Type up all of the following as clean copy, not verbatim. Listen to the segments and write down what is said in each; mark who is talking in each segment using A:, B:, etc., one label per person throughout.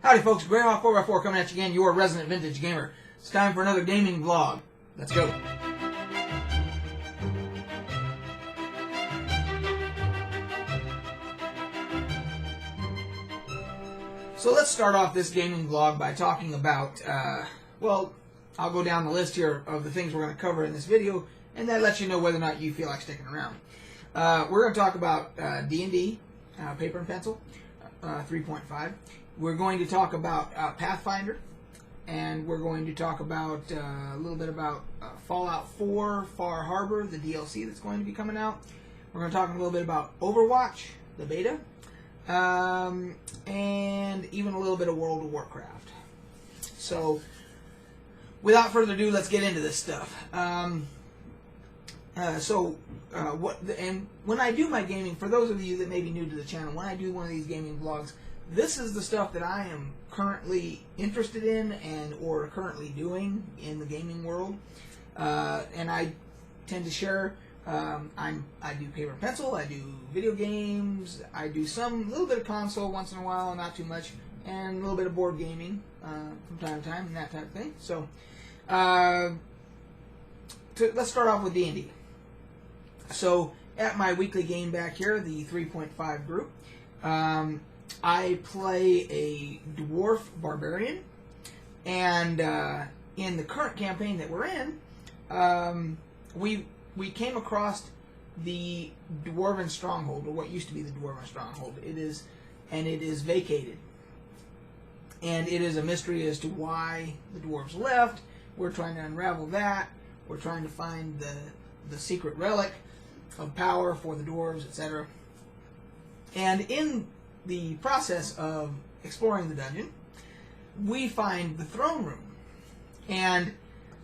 A: Howdy folks, Grandma 4x4 coming at you again, your resident vintage gamer. It's time for another gaming vlog. Let's go. So let's start off this gaming vlog by talking about, well, I'll go down the list here of the things we're going to cover in this video, and that lets you know whether or not you feel like sticking around. We're going to talk about D&D, paper and pencil, 3.5. We're going to talk about Pathfinder, and we're going to talk about a little bit about Fallout 4, Far Harbor, the DLC that's going to be coming out. We're going to talk a little bit about Overwatch, the beta, and even a little bit of World of Warcraft. So, without further ado, let's get into this stuff. And when I do my gaming, for those of you that may be new to the channel, when I do one of these gaming vlogs, this is the stuff that I am currently interested in or currently doing in the gaming world, and I tend to share. I do paper and pencil, I do video games, I do little bit of console once in a while, not too much, and a little bit of board gaming from time to time, and that type of thing. So, let's start off with D&D. So, at my weekly game back here, the 3.5 group, I play a dwarf barbarian, and in the current campaign that we're in, we came across the dwarven stronghold, or what used to be the dwarven stronghold. It is vacated, and it is a mystery as to why the dwarves left. We're trying to unravel that. We're trying to find the secret relic of power for the dwarves, etc. And in the process of exploring the dungeon, we find the throne room. And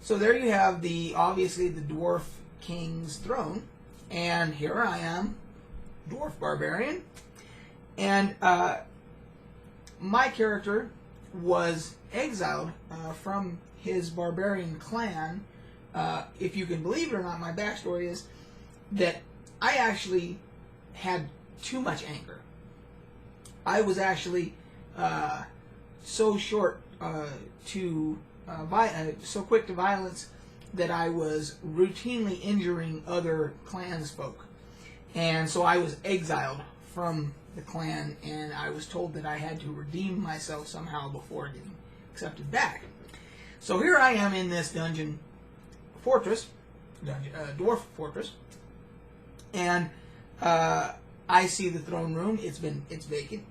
A: so there you have obviously the dwarf king's throne, and here I am, dwarf barbarian, and my character was exiled from his barbarian clan. If you can believe it or not, my backstory is that I actually had too much anger. I was actually so quick to violence that I was routinely injuring other clansfolk. And so I was exiled from the clan, and I was told that I had to redeem myself somehow before getting accepted back. So here I am in this dwarf fortress, and I see the throne room. It's vacant,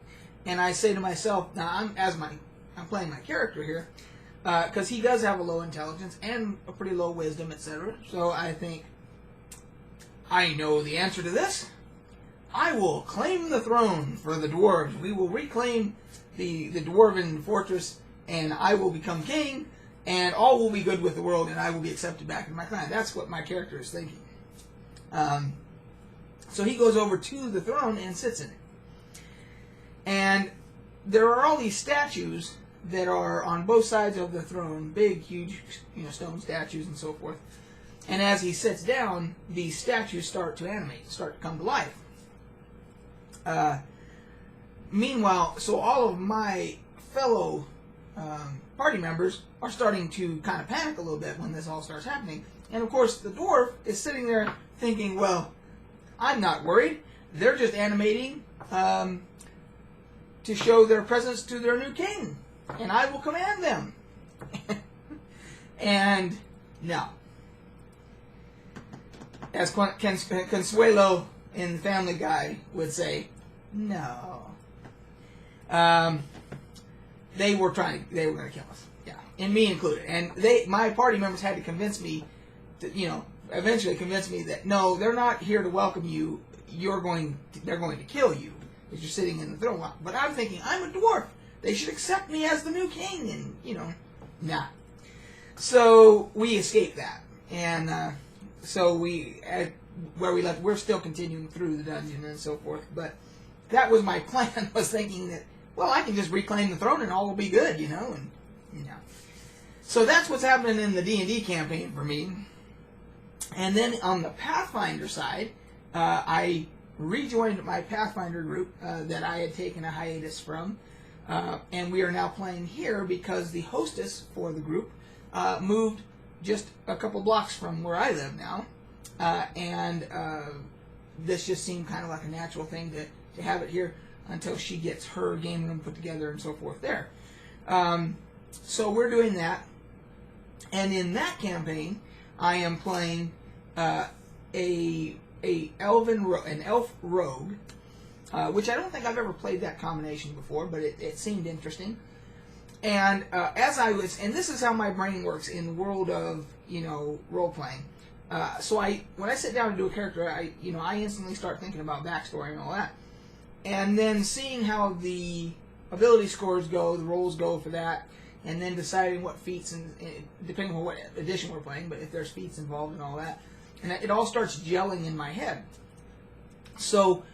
A: and I say to myself, now I'm playing my character here, because he does have a low intelligence and a pretty low wisdom, etc. So I think, I know the answer to this. I will claim the throne for the dwarves. We will reclaim the dwarven fortress, and I will become king, and all will be good with the world, and I will be accepted back in my clan. That's what my character is thinking. So he goes over to the throne and sits in it. And there are all these statues that are on both sides of the throne, big, huge, stone statues and so forth. And as he sits down, these statues start to animate, start to come to life. Meanwhile, so all of my fellow party members are starting to kind of panic a little bit when this all starts happening. And of course, the dwarf is sitting there thinking, well, I'm not worried. They're just animating to show their presence to their new king, and I will command them. And no. As Consuelo in Family Guy would say, no. They were going to kill us. Yeah. And me included. And my party members had to convince me eventually convince me that no, they're not here to welcome you. They're going to kill you because you're sitting in the throne. But I'm thinking, I'm a dwarf. They should accept me as the new king, and nah. So we escaped that, and so where we left, we're still continuing through the dungeon and so forth. But that was my plan. Was thinking that, well, I can just reclaim the throne and all will be good, and So that's what's happening in the D&D campaign for me. And then on the Pathfinder side, I rejoined my Pathfinder group that I had taken a hiatus from. And we are now playing here because the hostess for the group moved just a couple blocks from where I live now. And this just seemed kind of like a natural thing to have it here until she gets her game room put together and so forth there. So we're doing that. And in that campaign, I am playing an elf rogue, which I don't think I've ever played that combination before, but it seemed interesting. And and this is how my brain works in the world of role playing. So when I sit down to do a character, I instantly start thinking about backstory and all that, and then seeing how the ability scores go, the rolls go for that, and then deciding what feats and depending on what edition we're playing, but if there's feats involved and all that, and it all starts gelling in my head. So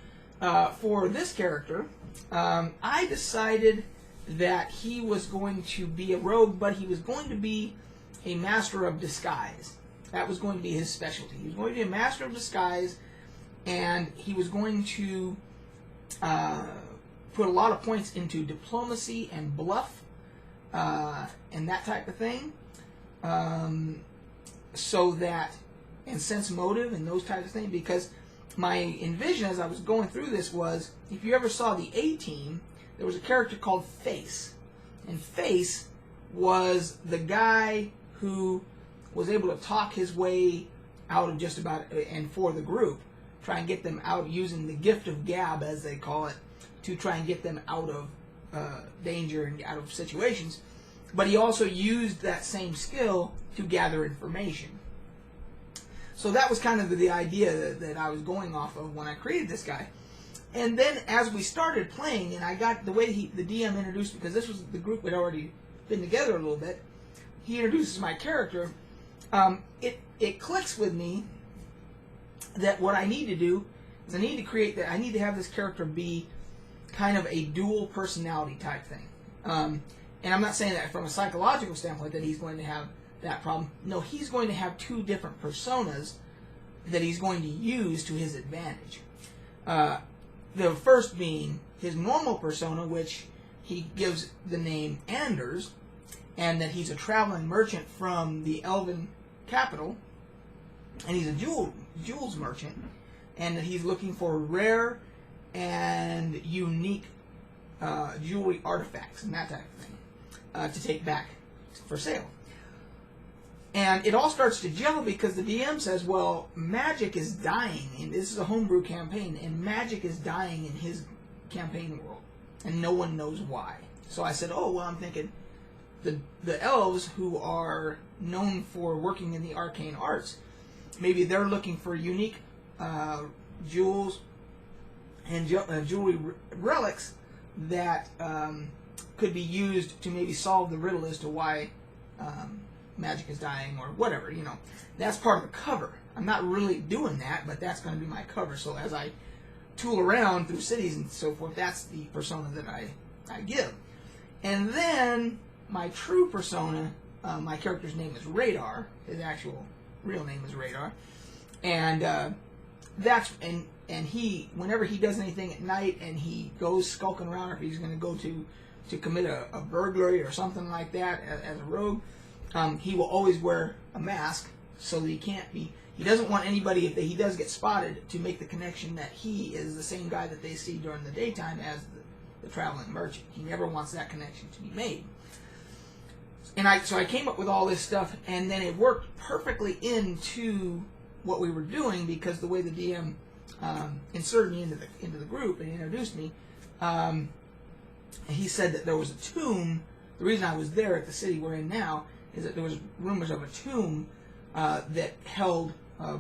A: for this character, I decided that he was going to be a rogue, but he was going to be a master of disguise. That was going to be his specialty. He was going to be a master of disguise, and he was going to put a lot of points into diplomacy and bluff and that type of thing. And sense motive and those types of things, because my envision as I was going through this was, if you ever saw the A-Team, there was a character called Face. And Face was the guy who was able to talk his way out of just about, and for the group, try and get them out using the gift of gab, as they call it, to try and get them out of danger and out of situations. But he also used that same skill to gather information. So that was kind of the idea that I was going off of when I created this guy. And then as we started playing, and I got the way the DM introduced, because this was the group that had already been together a little bit, he introduces my character. It clicks with me that what I need to do is I need to have this character be kind of a dual personality type thing. And I'm not saying that from a psychological standpoint that he's going to have that problem. No, he's going to have two different personas that he's going to use to his advantage. The first being his normal persona, which he gives the name Anders, and that he's a traveling merchant from the Elven capital, and he's a jewels merchant, and that he's looking for rare and unique jewelry artifacts and that type of thing to take back for sale. And it all starts to gel because the DM says, well, magic is dying, and this is a homebrew campaign, and magic is dying in his campaign world, and no one knows why. So I said, oh, well, I'm thinking the elves, who are known for working in the arcane arts, maybe they're looking for unique jewels and jewelry relics that could be used to maybe solve the riddle as to why magic is dying or whatever, That's part of the cover. I'm not really doing that, but that's going to be my cover. So as I tool around through cities and so forth, that's the persona that I give. And then my true persona, my character's name is Radar. His actual real name is Radar. And and he, whenever he does anything at night and he goes skulking around, or if he's going to go to commit a burglary or something like that as a rogue, he will always wear a mask so that he doesn't want anybody, if he does get spotted, to make the connection that he is the same guy that they see during the daytime as the traveling merchant. He never wants that connection to be made. And so I came up with all this stuff, and then it worked perfectly into what we were doing, because the way the DM inserted me into the group and introduced me, he said that there was a tomb. The reason I was there at the city we're in now is that there was rumors of a tomb that held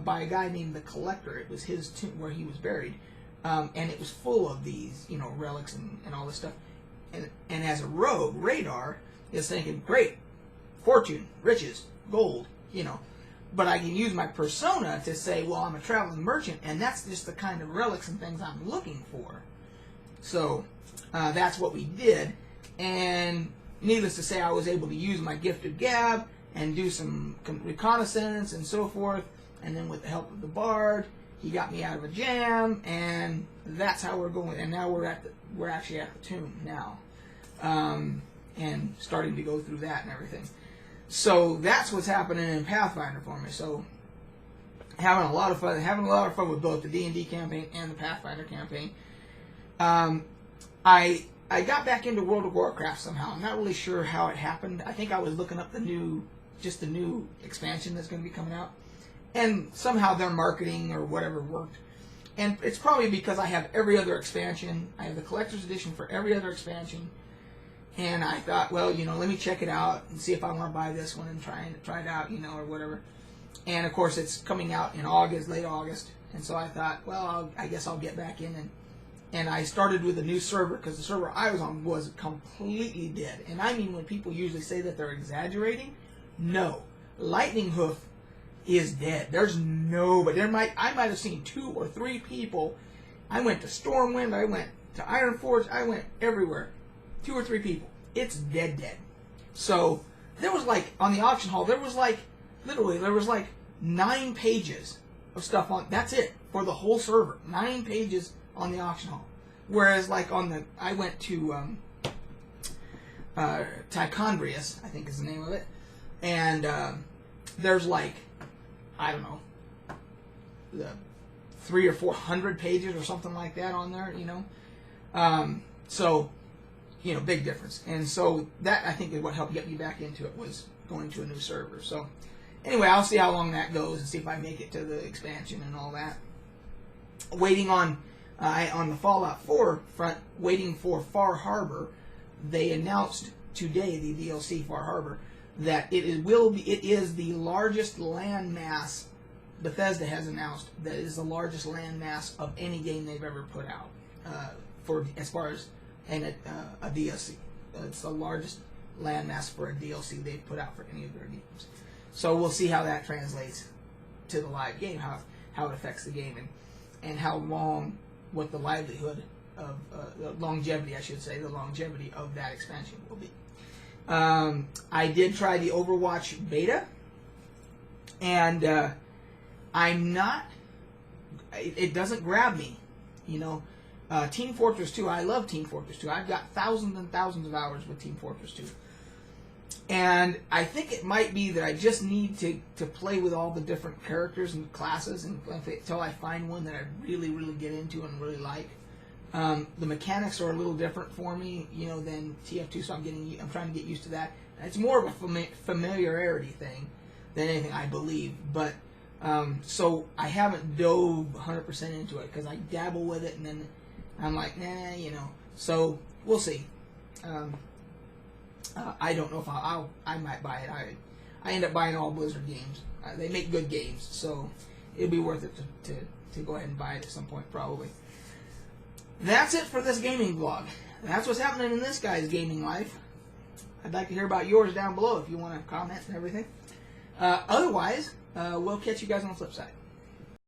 A: by a guy named the Collector. It was his tomb where he was buried, and it was full of these, relics and all this stuff. And as a rogue, Radar is thinking, great, fortune, riches, gold, But I can use my persona to say, well, I'm a traveling merchant, and that's just the kind of relics and things I'm looking for. So that's what we did. And needless to say, I was able to use my gift of gab and do some reconnaissance and so forth. And then with the help of the bard, he got me out of a jam, and that's how we're going. And now we're actually at the tomb now. and starting to go through that and everything. So that's what's happening in Pathfinder for me. So having a lot of fun with both the D&D campaign and the Pathfinder campaign. I got back into World of Warcraft somehow. I'm not really sure how it happened. I think I was looking up the new expansion that's going to be coming out, and somehow their marketing or whatever worked. And it's probably because I have every other expansion. I have the collector's edition for every other expansion. And I thought, well, let me check it out and see if I want to buy this one and try it out, or whatever. And of course, it's coming out in August, late August. And so I thought, well, I guess I'll get back in. And I started with a new server because the server I was on was completely dead. And I mean, when people usually say that they're exaggerating, no. Lightning Hoof is dead. There's nobody. I might have seen 2 or 3 people. I went to Stormwind. I went to Ironforge. I went everywhere. 2 or 3 people. It's dead. So there was on the auction hall, there was literally 9 pages of stuff on. That's it for the whole server. 9 pages on the auction hall. Whereas I went to Tichondrius, I think is the name of it, and there's I don't know, the 300 or 400 pages or something like that on there, So, big difference. And so that, I think, is what helped get me back into it, was going to a new server. So anyway, I'll see how long that goes and see if I make it to the expansion and all that. Waiting on the Fallout 4 front, waiting for Far Harbor. They announced today, the DLC Far Harbor, that it is the largest landmass. Bethesda has announced that it is the largest landmass of any game they've ever put out as far as a DLC. It's the largest landmass for a DLC they've put out for any of their games. So we'll see how that translates to the live game, how it affects the game, and how long, what the livelihood of the longevity, I should say, the longevity of that expansion will be. I did try the Overwatch beta, and it doesn't grab me, Team Fortress 2, I love Team Fortress 2. I've got thousands and thousands of hours with Team Fortress 2. And I think it might be that I just need to play with all the different characters and classes until I find one that I really, really get into and really like. The mechanics are a little different for me, than TF2, so I'm trying to get used to that. It's more of a familiarity thing than anything, I believe. But so I haven't dove 100% into it because I dabble with it and then I'm like, nah, So we'll see. I don't know if I might buy it. I end up buying all Blizzard games. They make good games, so it'll be worth it to go ahead and buy it at some point, probably. That's it for this gaming vlog. That's what's happening in this guy's gaming life. I'd like to hear about yours down below if you want to comment and everything. Otherwise, we'll catch you guys on the flip side.